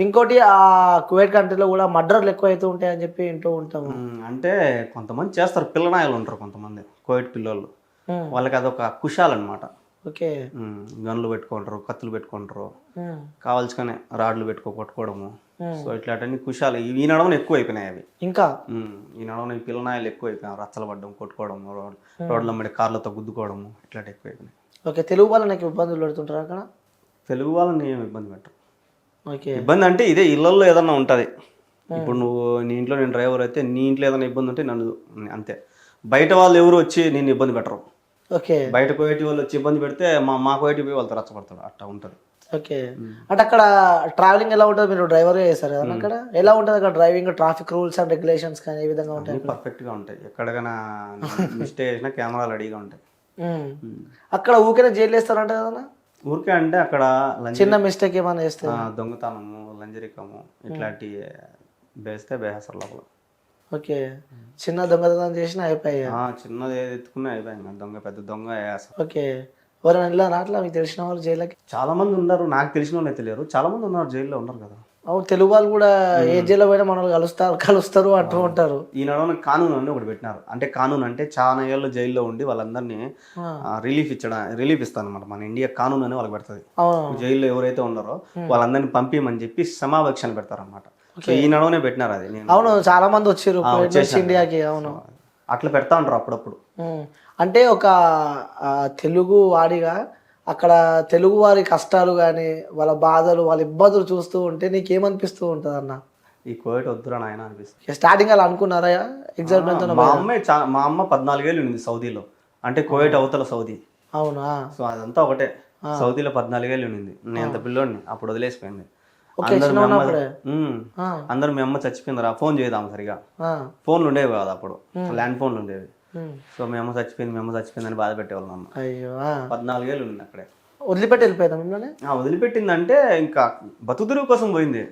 ఇంకోటి కువైట్ కంట్రీలో కూడా మర్డర్లు ఎక్కువైతూ ఉంటాయని చెప్పి వింటూ ఉంటాము. అంటే కొంతమంది చేస్తారు, పిల్లనాయలు ఉంటారు కొంతమంది కోవిడ్ పిల్లోళ్ళు. హ్మ్. వాళ్ళకి అదొక కుషాలన్నమాట. ఓకే. గన్లు పెట్టుకుంటారు, కత్తులు పెట్టుకుంటారు, హ్మ్. కావాల్సుకనే రాడ్లు కొట్టుకోవడము. హ్మ్. సో ఇట్లాంటివన్నీ కుషాలు ఈ నడవన ఎక్కువ అయిపోయినాయి అవి. ఇంకా ఈ నడవన ఈ పిల్లనాయలు ఎక్కువ అయిపోయినాయి, రచ్చలు పడ్డం, కొట్టుకోవడం, రోడ్ల మీద కార్లతో గుద్దుకోవడము, ఇట్లాంటివి ఎక్కువ అయిపోయినాయి. ఓకే. తెలుగు వాళ్ళు నాకు ఇబ్బందులు పెడుతుంటారు అక్కడ. తెలుగు వాళ్ళని ఏమి ఇబ్బంది పెట్టరు. ఓకే. ఇబ్బంది అంటే ఇదే ఇళ్ళల్లో ఏదన్నా ఉంటుంది. ఇప్పుడు నువ్వు నీ ఇంట్లో నేను డ్రైవర్ అయితే నీ ఇంట్లో ఏదైనా ఇబ్బంది ఉంటే నన్ను అంతే. బయట వాళ్ళు ఎవరు వచ్చి నేను ఇబ్బంది పెట్టరు. ఓకే. బయట కోయటి వాళ్ళు వచ్చి ఇబ్బంది పెడితే మా కోయటి పోయి వాళ్ళతో రచ్చపడతాడు, అట్లా ఉంటుంది. ఓకే. అంటే అక్కడ ట్రావెలింగ్ ఎలా ఉంటుంది? మీరు డ్రైవర్గా చేస్తారు కదా అక్కడ, ఎలా ఉంటుంది అక్కడ driving, traffic rules and regulations కానీ ఏ విధంగా ఉంటాయి? పర్ఫెక్ట్గా ఉంటాయి. ఎక్కడికైనా మిస్టేక్ చేసినా కెమెరాలు రెడీగా ఉంటాయి. అక్కడ ఊరికే జైలు వేస్తారంట కదా? ఊరికే అంటే అక్కడ చిన్న మిస్టేక్ ఏమైనా చేస్తే దొంగతనము, లంజరికము ఇట్లాంటి వేస్తే బేహసరు లోపల. ఓకే. చిన్న దొంగతనం చేసినా అయిపోయాయి. చిన్నది ఏది ఎత్తుకున్నా అయిపోయింది, పెద్ద దొంగ వేస్తారు. ఓకే. ఎవరైనా వెళ్ళారా అట్లా మీకు తెలిసిన వాళ్ళు జైలుకి? చాలా మంది ఉన్నారు, నాకు తెలిసిన వాళ్ళు తెలియరు, చాలా మంది ఉన్నారు జైల్లో ఉన్నారు కదా. అవును, తెలుగు వాళ్ళు కూడా ఏ జైల్లో పోయినా మనల్ని కలుస్తారు అంటూ ఉంటారు. ఈ నడవన కానూన్ అని ఒకటి పెట్టినారు. అంటే కానూన్ అంటే చాలా ఏళ్ళు జైల్లో ఉండి వాళ్ళందరినీ రిలీఫ్ ఇస్తాను అనమాట. మన ఇండియా కానూన్ అని వాళ్ళకి పెడుతుంది. జైల్లో ఎవరైతే ఉన్నారో వాళ్ళందరినీ పంపిమని చెప్పి సమావేశాన్ని పెడతారనమాట. సో ఈ నడవనే పెట్టినారు అది. అవును, చాలా మంది వచ్చారు ఇండియాకి. అవును, అట్లా పెడతా ఉంటారు అప్పుడప్పుడు. అంటే ఒక తెలుగు వాడిగా అక్కడ తెలుగు వారి కష్టాలు కానీ వాళ్ళ బాధలు వాళ్ళ ఇబ్బందులు చూస్తూ ఉంటే నీకేమనిపిస్తూ ఉంటుంది అన్న? ఈ కోవిడ్ వద్దురా నాయన అనిపిస్తుంది. స్టార్టింగ్ అలా అనుకున్నారా? ఎగ్జైట్మెంట్? మా అమ్మ 14 ఏళ్ళు ఉంది సౌదీలో. అంటే కోవిడ్ అవతల సౌదీ. అవునా? సో అదంతా ఒకటే. సౌదీలో 14 ఏళ్ళు ఉంది. నేను అంత పిల్లోడిని, అప్పుడు వదిలేసిపోయింది. అందరూ మీ అమ్మ చచ్చిపోయిందిరా, ఫోన్ చేద్దాం సరిగా. ఫోన్లు ఉండేవి కాదు అప్పుడు, ల్యాండ్ ఫోన్లు ఉండేవి. సో మీ అమ్మ చచ్చిపోయింది అని బాధ పెట్టేవాళ్ళు అమ్మ. అయ్యో, 14 ఏళ్ళు ఉంది అక్కడే. వదిలిపెట్టి వెళ్ళిపోయిందా మిమ్మల్ని? వదిలిపెట్టిందంటే ఇంకా బతుకుదురు కోసం పోయింది.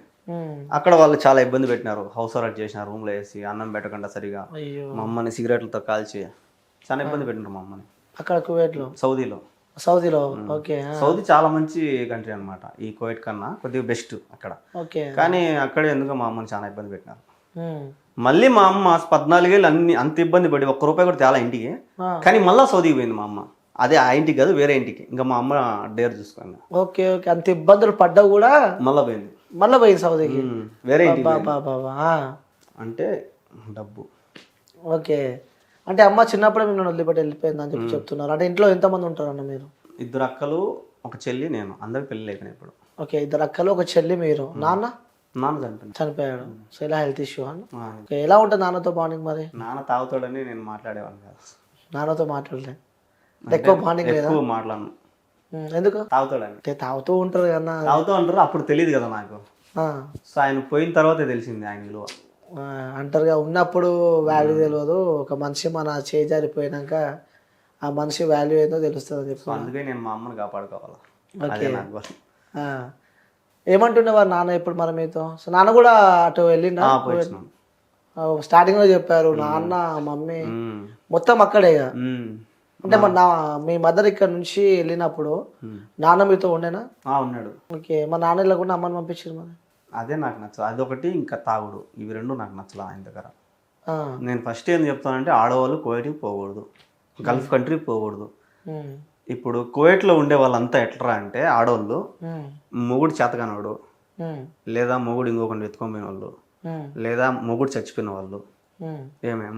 అక్కడ వాళ్ళు చాలా ఇబ్బంది పెట్టినారు, హౌస్ అరెస్ట్ చేసినారు, రూమ్ లో వేసి అన్నం పెట్టకుండా సరిగా. మా అమ్మని సిగరెట్లతో కాల్చి చాలా ఇబ్బంది పెట్టినారు మా అమ్మని. అక్కడ కువైట్ లో? సౌదీలో. ఓకే. సౌదీ చాలా మంచి కంట్రీ అనమాట, ఈ కువైట్ కన్నా కొద్దిగా బెస్ట్ అక్కడ. కానీ అక్కడే ఎందుకు మా అమ్మని చాలా ఇబ్బంది పెట్టినారు. మళ్ళీ మా అమ్మ 14 ఏళ్ళు అంత ఇబ్బంది పడి ₹1 కూడా తేలా ఇంటికి. కానీ మళ్ళీ సౌదీకి పోయింది మా అమ్మ. అదే ఆ ఇంటికి కాదు, వేరే ఇంటికి. ఇంకా మా అమ్మ డేర్ చూసుకుంది. ఓకే. అంత ఇబ్బందులు పడ్డా కూడా మళ్ళీ పోయింది సౌదీకి, వేరే ఇంటికి. అంటే డబ్బు. ఓకే. అంటే అమ్మ చిన్నప్పుడే మిమ్మల్ని వదిలిపెట్టి వెళ్ళిపోయింది అని చెప్పి చెప్తున్నారు. అంటే ఇంట్లో ఎంతమంది ఉంటారన్న మీరు? 2 అక్కలు, ఒక చెల్లి, నేను. అందరికి పెళ్ళి అయిపోయినాయి ఇప్పుడు. ఓకే. 2 అక్కలు, ఒక చెల్లి, మీరు. నాన్న చనిపోయాడు. సో ఇలా హెల్త్ ఇష్యూ అన్న. ఎలా ఉంటుంది నాన్నతో బాండింగ్ మరి? నాన్న తాగుతాడని నేను మాట్లాడేవాడిని కాదు. నాన్నతో మాట్లాడలే? ఎక్కువ బాండింగ్ లేదా? ఎక్కువ మాట్లాడను. ఎందుకు? తాగుతాడని. తాగుతూ ఉంటారు కదా. తాగుతూ ఉంటారు, అప్పుడు తెలియదు కదా నాకు. సో ఆయన పోయిన తర్వాతే తెలిసింది ఆయన విలువ. అంటారుగా, ఉన్నప్పుడు వాల్యూ తెలియదు, ఒక మనిషి మన చేజారిపోయినాక ఆ మనిషి వాల్యూ ఏదో తెలుస్తుంది అని చెప్పి. అందుకే నేను మా అమ్మని కాపాడుకోవాలి. ఏమంటుండేవారు నాన్న ఇప్పుడు మరి మీతో? సో నాన్న కూడా అటు వెళ్ళిండా? స్టార్టింగ్ లో చెప్పారు నాన్న మమ్మీ మొత్తం అక్కడే. అంటే మీ మదర్ ఇక్కడ నుంచి వెళ్ళినప్పుడు నాన్న మీతో ఉండేనా? ఉన్నాడు. ఓకే. మా నాన్న లేకుండా అమ్మని పంపించారు మరి? అదే నాకు నచ్చదు, అదొకటి ఇంకా తాగుడు, ఇవి రెండు నాకు నచ్చలేదు ఆయన దగ్గర. నేను ఫస్ట్ ఏం చెప్తానంటే ఆడవాళ్ళు కువైట్కి పోకూడదు, గల్ఫ్ కంట్రీకి పోకూడదు. ఇప్పుడు కువైట్లో ఉండే వాళ్ళంతా ఎట్లా అంటే ఆడవాళ్ళు మొగుడు చేతకానవాడు, లేదా మొగుడు ఇంకొకటి ఎత్తుకొని వాళ్ళు, లేదా మొగుడు చచ్చిపోయిన వాళ్ళు,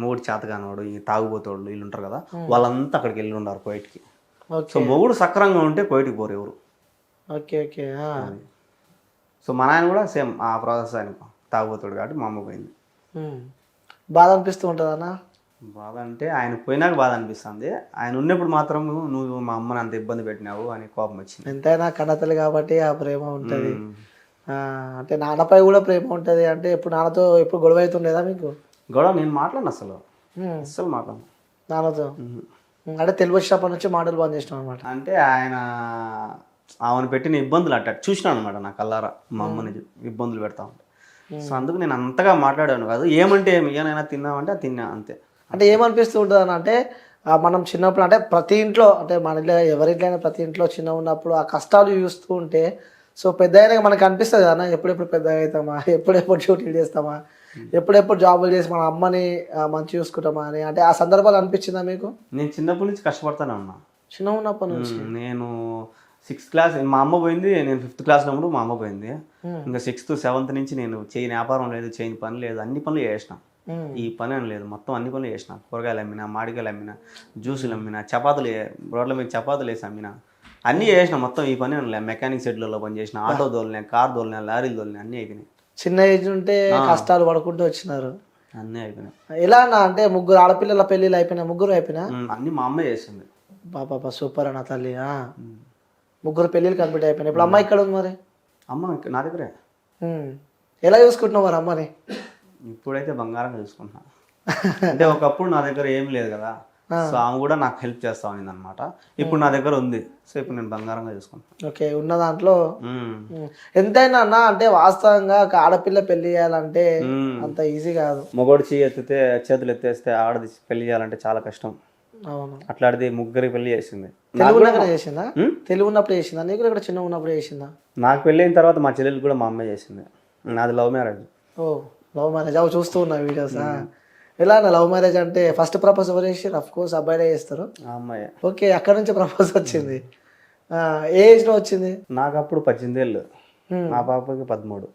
మొగుడు చేతకానవాడు, ఈ తాగుబోతోళ్ళు వీళ్ళు ఉంటారు కదా, వాళ్ళంతా అక్కడికి వెళ్ళి ఉన్నారు కువైట్కి. సో మొగుడు సక్రంగా ఉంటే కువైట్కి పోరు ఎవరు. ఓకే. ఓకే. సో మా నాయన కూడా సేమ్ ఆ ప్రాసెస్. ఆయన తాగుబోతాడు కాబట్టి మా అమ్మ పోయింది. బాధ అనిపిస్తూ ఉంటుంది అన్న? బాధ అంటే ఆయన పోయినాక బాధ అనిపిస్తుంది, ఆయన ఉన్నప్పుడు మాత్రం నువ్వు మా అమ్మని అంత ఇబ్బంది పెట్టినావు అని కోపం వచ్చింది. ఎంతైనా కన్నతల్లి కాబట్టి ఆ ప్రేమ ఉంటుంది. అంటే నాన్నపై కూడా ప్రేమ ఉంటుంది. అంటే ఎప్పుడు నాన్నతో ఎప్పుడు గొడవ అవుతుండేదా మీకు? గొడవ నేను మాట్లాడను, అసలు మాట్లాడను నాన్నతో. అంటే తెలుగు వచ్చినప్పటి నుంచి మాటలు బంద్ చేసినాం అనమాట. అంటే ఆమెను పెట్టిన ఇబ్బందులు అట్ట చూసినాను అనమాట, నా కల్లారా మా అమ్మని ఇబ్బందులు పెడతా ఉంటా. సో అందుకు నేను అంతగా మాట్లాడాను కాదు. ఏమంటే ఏమైనా తిన్నామంటే తిన్నా అంతే. అంటే ఏమనిపిస్తూ ఉంటుంది అని అంటే మనం చిన్నప్పుడు అంటే ప్రతి ఇంట్లో, అంటే మన ఇంట్లో ఎవరింట్లో ప్రతి ఇంట్లో చిన్న ఉన్నప్పుడు ఆ కష్టాలు చూస్తూ ఉంటే సో పెద్ద అయినాక మనకు అనిపిస్తుంది కదా ఎప్పుడెప్పుడు పెద్ద అవుతామా, ఎప్పుడెప్పుడు షూటింగ్ చేస్తామా, ఎప్పుడెప్పుడు జాబులు చేసి మన అమ్మని మంచి చూసుకుంటామా అని, అంటే ఆ సందర్భాలు అనిపించిందా మీకు? నేను చిన్నప్పటి నుంచి కష్టపడతానే ఉన్నా. చిన్న ఉన్నప్పటి నుంచి నేను 6th క్లాస్, మా అమ్మ పోయింది, నేను 5th క్లాస్లో ఉన్నప్పుడు మా అమ్మ పోయింది. ఇంకా 6th 7th నుంచి నేను చేయని వ్యాపారం లేదు, చేయని పని లేదు, అన్ని పనులు చేసిన. ఈ పని అని లేదు, మొత్తం అన్ని పనులు చేసిన. కూరగాయలు అమ్మినా, మామిడికాయలు అమ్మినా, జ్యూసులు అమ్మినా, చపాతీలు రోడ్ల మీద చపాతీలు వేసి అమ్మినా, అన్నీ చేసిన. మొత్తం ఈ పని అని లేదు. మెకానిక్ షెడ్లలో పని చేసిన, ఆటో దోలినా, కార్ దోలినా, లారీలు దోలినా, అన్నీ అయిపోయినాయి. చిన్న ఏజ్ ఉంటే కష్టాలు పడుకుంటూ వచ్చినారు. అన్నీ అయిపోయినాయి. ఎలా అన్న అంటే ముగ్గురు ఆడపిల్లల పెళ్ళిళ్ళు అయిపోయినా, ముగ్గురు అయిపోయినా? అన్నీ మా అమ్మే చేసింది. బాబా సూపర్ అన్న తల్లి. ముగ్గురు పెళ్ళిళ్ళు కంప్లీట్ అయిపోయినాయి. ఇప్పుడు అమ్మ ఇక్కడ ఉంది మరి? అమ్మ నా దగ్గరే. ఎలా చూసుకుంటున్నావు మరి అమ్మని? ఇప్పుడైతే బంగారంగా చూసుకుంటున్నా. అంటే ఒకప్పుడు నా దగ్గర ఏం లేదు కదా, సో ఆమె కూడా నాకు హెల్ప్ చేస్తా ఉంది అనమాట. ఇప్పుడు నా దగ్గర ఉంది, సో ఇప్పుడు నేను బంగారంగా చూసుకుంటాను. ఓకే, ఉన్న దాంట్లో ఎంతైనా అన్న అంటే వాస్తవంగా ఒక ఆడపిల్ల పెళ్లి చేయాలంటే అంత ఈజీ కాదు. మగోడు చేతులు ఎత్తేస్తే ఆడది పెళ్లి చేయాలంటే చాలా కష్టం. అవును. అట్లాంటిది ముగ్గురికి పెళ్లి చేసింది. తెలుగు ఉన్నప్పుడు చేసిందా? తెలుగు ఉన్నప్పుడు చేసిందా? నీకు ఇక్కడ చిన్న ఉన్నప్పుడు చేసిందా? నాకు పెళ్ళి అయిన తర్వాత మా చెల్లెలు కూడా మా అమ్మాయి చేసింది. నాది లవ్ మ్యారేజ్. ఓ లవ్ మ్యారేజ్. అవి చూస్తూ ఉన్నా వీడియోస్. ఎలా అన్న లవ్ మ్యారేజ్ అంటే ఫస్ట్ ప్రపోజ్ ఎవరు చేసారు? అఫ్ కోర్స్ అబ్బాయిలే చేస్తారు. అమ్మాయి. ఓకే, అక్కడ నుంచి ప్రపోజ్ వచ్చింది. ఏ ఏజ్ లో వచ్చింది? నాకు అప్పుడు 18 ఏళ్ళు, మా పాపకి 13.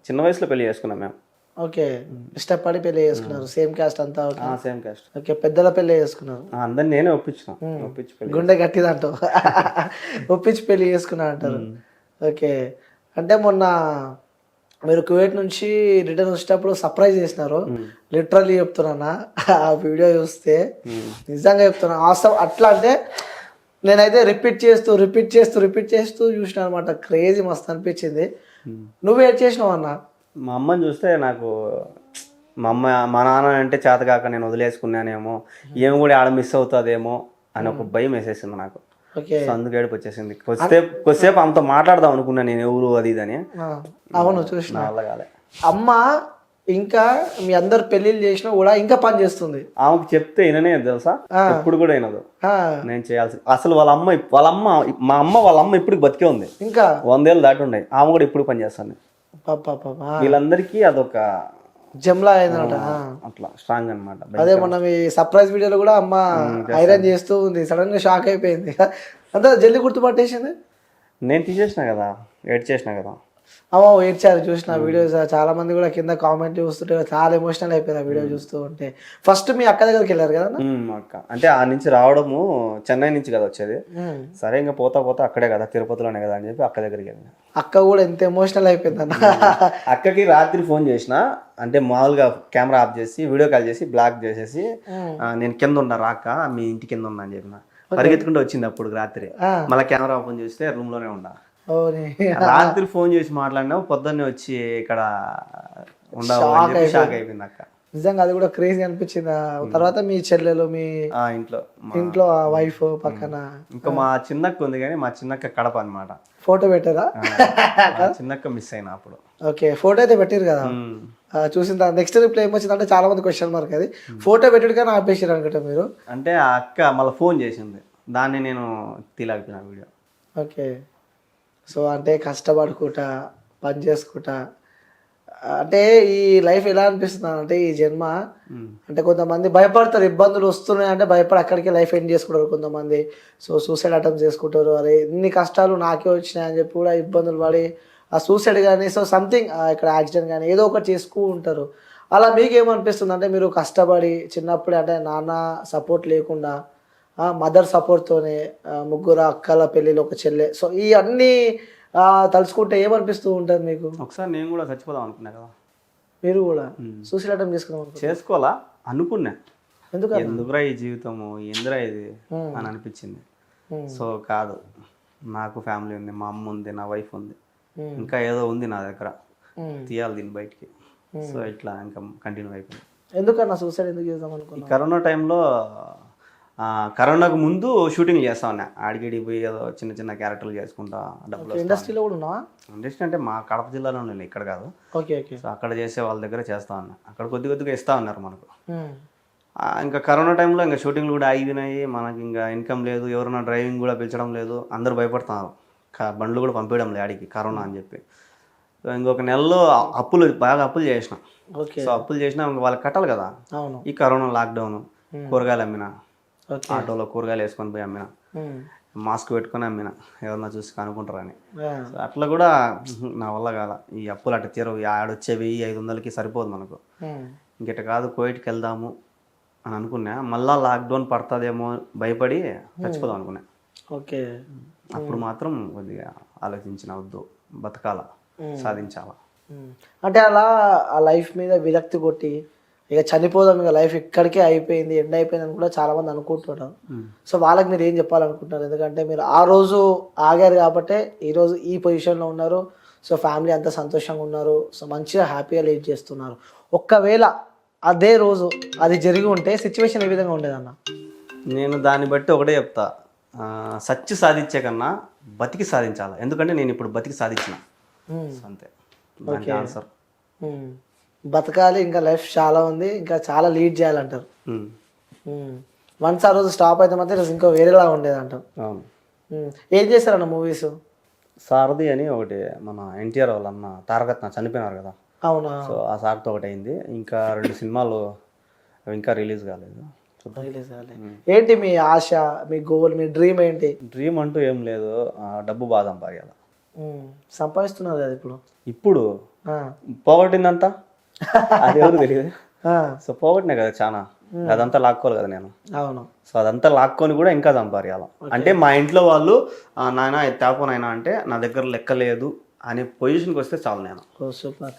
చిన్న వయసులో పెళ్లి చేసుకున్నాం మేము. ఓకే, ఇష్టపడి పెళ్లి చేసుకున్నారు. సేమ్ క్యాస్ట్ అంతా? Same caste. ఓకే, పెద్దల పెళ్లి చేసుకున్నారు. అందరిని నేనే ఒప్పించిన. గుండె గట్టిదంటావు. ఒప్పించి పెళ్లి చేసుకున్నా అంటారు. ఓకే, అంటే మొన్న మీరు కువైట్ నుంచి రిటర్న్ వచ్చేటప్పుడు సర్ప్రైజ్ చేసినారు. లిటరల్లీ చెప్తున్నా, ఆ వీడియో చూస్తే నిజంగా చెప్తున్నా వాస్తవం. అట్లా అంటే నేనైతే రిపీట్ చేస్తూ చూసిన అనమాట. క్రేజీ మస్తు అనిపించింది. నువ్వు ఏడ్ చేసినావు అన్న? మా అమ్మని చూస్తే నాకు మా నాన్న అంటే చేత కాక నేను వదిలేసుకున్నానేమో, ఏమి కూడా ఆడ మిస్ అవుతుందేమో అని ఒక భయం వేసేసింది నాకు. సో అందుకు ఏడుపు వచ్చేసింది. కొద్దిసేపు ఆమెతో మాట్లాడదాం అనుకున్నా నేను, ఎవరు అది ఇది అని. అవును, చూసిన. అలా కాలే. అమ్మ ఇంకా మీ అందరు పెళ్లిళ్ళు చేసినా కూడా ఇంకా పని చేస్తుంది. ఆమెకు చెప్తే విననే తెలుసా, ఇప్పుడు కూడా వినదు. నేను చేయాల్సి అసలు వాళ్ళ అమ్మ ఇప్పుడు బతికే ఉంది. ఇంకా 100 ఏళ్ళు దాటి ఉన్నాయి. ఆమె కూడా ఇప్పుడు పని చేస్తాను. వీళ్ళందరికీ అదొక జమ్లా అయిందన్నమాట. అట్లా స్ట్రాంగ్ అనమాట. అదే మొన్న మీ సర్ప్రైజ్ వీడియోలో కూడా అమ్మ ఐరన్ చేస్తూ ఉంది. సడన్ గా షాక్ అయిపోయింది. అంతా జల్దీ గుర్తుపట్టేసింది. నేను తీసేసిన కదా, ఎడిట్ చేసిన కదా. అమ్మో ఏడ్చారు, చూసిన వీడియోస్. చాలా మంది కూడా కింద కామెంట్ చూస్తుంటే చాలా ఎమోషనల్ అయిపోయారు ఆ వీడియో చూస్తూ ఉంటే. ఫస్ట్ మీ అక్క దగ్గరికి వెళ్ళారు కదా? అక్క అంటే ఆ నుంచి రావడము చెన్నై నుంచి కదా వచ్చేది. సరే ఇంకా పోతా అక్కడే కదా, తిరుపతిలోనే కదా అని చెప్పి అక్క దగ్గరికి వెళ్ళిన. అక్క కూడా ఎంత ఎమోషనల్ అయిపోయింది అన్న. అక్కకి రాత్రి ఫోన్ చేసిన, అంటే మామూలుగా కెమెరా ఆఫ్ చేసి వీడియో కాల్ చేసి బ్లాక్ చేసేసి, నేను కింద ఉన్నా రాక, మీ ఇంటి కింద ఉన్నా అని చెప్పిన. పరిగెత్తుకుంటూ వచ్చింది అప్పుడు రాత్రి. మళ్ళీ కెమెరా ఓపెన్ చేస్తే రూమ్ లోనే ఉన్నా. రాత్రి ఫోన్ చేసి మాట్లాడినా, పొద్దున్నే వచ్చి ఇక్కడ ఉండవు షాక్ అయిపోయింది అక్క. నిజంగా అది కూడా క్రేజీ అనిపించింది. తర్వాత మీ చెల్లెలు, మీ ఇంట్లో వైఫ్ పక్కన ఇంకా మా చిన్నక్క ఉంది, కానీ మా చిన్నక్క కడప అనమాట. ఫోటో పెట్టారా? చిన్నక్క మిస్ అయినా అప్పుడు. ఓకే, ఫోటో అయితే పెట్టారు కదా, చూసిన తర్వాత నెక్స్ట్ రిప్లై ఏమొచ్చింది అంటే చాలా మంది క్వశ్చన్ మార్క్. అది ఫోటో పెట్టాడు కానీ ఆపేసారు అనుకుంటా మీరు. అంటే ఆ అక్క మళ్ళీ ఫోన్ చేసింది, దాన్ని నేను తీలాగిపోయిన వీడియో. ఓకే, సో అంటే కష్టపడుకుంటా పని చేసుకుంటా, అంటే ఈ లైఫ్ ఎలా అనిపిస్తుంది అంటే ఈ జన్మ అంటే కొంతమంది భయపడతారు, ఇబ్బందులు వస్తున్నాయి అంటే భయపడి అక్కడికి లైఫ్ ఎండ్ చేసుకుంటారు కొంతమంది. సో సూసైడ్ అటెంప్ట్ చేసుకుంటారు. అరే ఇన్ని కష్టాలు నాకే వచ్చినాయి అని చెప్పి కూడా ఇబ్బందులు పడి ఆ సూసైడ్ కానీ, సో సంథింగ్ ఇక్కడ యాక్సిడెంట్ కానీ ఏదో ఒకటి చేసుకుంటూ ఉంటారు. అలా మీకేమనిపిస్తుంది అంటే మీరు కష్టపడి చిన్నప్పుడే అంటే నాన్న సపోర్ట్ లేకుండా మదర్ సపోర్ట్తోనే ముగ్గురు అక్కల పెళ్ళిళ్ళు, ఒక చెల్లె, సో ఈ అన్నీ తలుచుకుంటే ఏమనిపిస్తూ ఉంటుంది మీకు? ఒకసారి నేను కూడా చచ్చిపోదాం అనుకున్నా కదా. మీరు కూడా సూసైడ్ అటెంప్ట్ చేసుకోవాలా అనుకున్నా. ఎందుకురా ఈ జీవితము, ఎందురా ఇది అని అనిపించింది. సో కాదు, నాకు ఫ్యామిలీ ఉంది, మా అమ్మ ఉంది, నా వైఫ్ ఉంది, ఇంకా ఏదో ఉంది నా దగ్గర, తీయాలి దీన్ని బయటికి. సో ఇట్లా ఇంకా కంటిన్యూ అయిపోయింది. ఎందుకన్నా సూసైడ్ ఎందుకు చేద్దాం అనుకున్నా? కరోనా టైంలో, కరోనాకు ముందు షూటింగ్ చేస్తా ఉన్నా, ఆడిగిడి పోయి ఏదో చిన్న చిన్న క్యారెక్టర్లు చేసుకుంటా డబ్బులు. ఇండస్ట్రీలో కూడా ఉన్నావా? ఇండస్ట్రీ అంటే మా కడప జిల్లాలో ఉన్నాయి, ఇక్కడ కాదు. Okay okay. సో అక్కడ చేసే వాళ్ళ దగ్గర చేస్తా ఉన్నా, అక్కడ కొద్దిగా ఇస్తా ఉన్నారు మనకు. ఇంకా కరోనా టైంలో ఇంకా షూటింగ్లు కూడా ఆగినాయి, మనకి ఇంకా ఇన్కమ్ లేదు, ఎవరైనా డ్రైవింగ్ కూడా పిలిచడం లేదు, అందరూ భయపడుతున్నారు. బండ్లు కూడా పంపించడం లేదు ఆడికి కరోనా అని చెప్పి. సో ఇంకొక నెలలో బాగా అప్పులు చేసిన. ఓకే. సో అప్పులు చేసినా ఇంక వాళ్ళకి కట్టాలి కదా. అవును. ఈ కరోనా లాక్డౌన్ కూరగాయలు అమ్మిన, ఓకే. ఆటోలో కూరగాయలు వేసుకొని పోయి అమ్మిన, ఉమ్. మాస్క్ పెట్టుకొని అమ్మిన, ఎవరన్నా చూసి కనుక్కుంటారని. ఆ. సో అట్లా కూడా నా వల్ల కాల. ఈ అప్పులు అట్ట తీరవు, ఆడొచ్చే 1500కి సరిపోదు మనకు. ఉమ్. ఇంకట కాదు కువైట్కి వెళ్దాము అని అనుకున్నా. మళ్ళా లాక్డౌన్ పడుతుందేమో భయపడి చచ్చిపోదాం అనుకున్నా. ఓకే. అప్పుడు మాత్రం కొద్దిగా ఆలోచించిన, వద్దు బతకాల, సాధించాల. అంటే అలా ఆ లైఫ్ మీద విరక్తి కొట్టి ఇక చనిపోదాం, ఇక లైఫ్ ఇక్కడికే అయిపోయింది, ఎండ్ అయిపోయింది అని కూడా చాలా మంది అనుకుంటున్నారు. సో వాళ్ళకి మీరు ఏం చెప్పాలనుకుంటున్నారు? ఎందుకంటే మీరు ఆ రోజు ఆగారు కాబట్టి ఈరోజు ఈ పొజిషన్లో ఉన్నారు. సో ఫ్యామిలీ అంతా సంతోషంగా ఉన్నారు. సో మంచిగా హ్యాపీగా లీడ్ చేస్తున్నారు. ఒక్కవేళ అదే రోజు అది జరిగి ఉంటే సిచ్యువేషన్ ఏ విధంగా ఉండేదన్న? నేను దాన్ని బట్టి ఒకటే చెప్తా, సచ్చి సాధించే కన్నా బతికి సాధించాలి. ఎందుకంటే నేను ఇప్పుడు బతికి సాధించిన, అంతే దానికి ఆన్సర్. బతకాలి, ఇంకా లైఫ్ చాలా ఉంది, ఇంకా చాలా లీడ్ చేయాలంటారు. వన్స్ ఆ రోజు స్టాప్ అయితే మాత్రం ఈరోజు ఇంకా వేరేలా ఉండేది అంటారు. అవును. ఏం చేస్తారన్న మూవీస్? సారథి అని ఒకటి, మన ఎన్టీఆర్ వాళ్ళ అన్న తారకరత్న చనిపోయినారు కదా. అవునా. సో ఆ సార్తో ఒకటి అయింది. ఇంకా 2 సినిమాలు ఇంకా రిలీజ్ కాలేదు. రిలీజ్ కాలేదు. ఏంటి మీ ఆశ, మీ గోల్, మీ డ్రీమ్ ఏంటి? డ్రీమ్ అంటూ ఏం లేదు, డబ్బు బాగా సంపాదించాలి. సంపాదిస్తున్నారు కదా ఇప్పుడు. ఇప్పుడు పోగొట్టిందంతా అది ఎవరు తెలియదు. సో పోగొట్టినా కదా చాలా, అదంతా లాక్కోవాలి కదా నేను. అవును. సో అదంతా లాక్కొని కూడా ఇంకా సంపాదించాలి. అంటే మా ఇంట్లో వాళ్ళు నాయన తేపోనైనా అంటే నా దగ్గర లెక్క లేదు అనే పొజిషన్కి వస్తే చాలు నేను. సూపర్.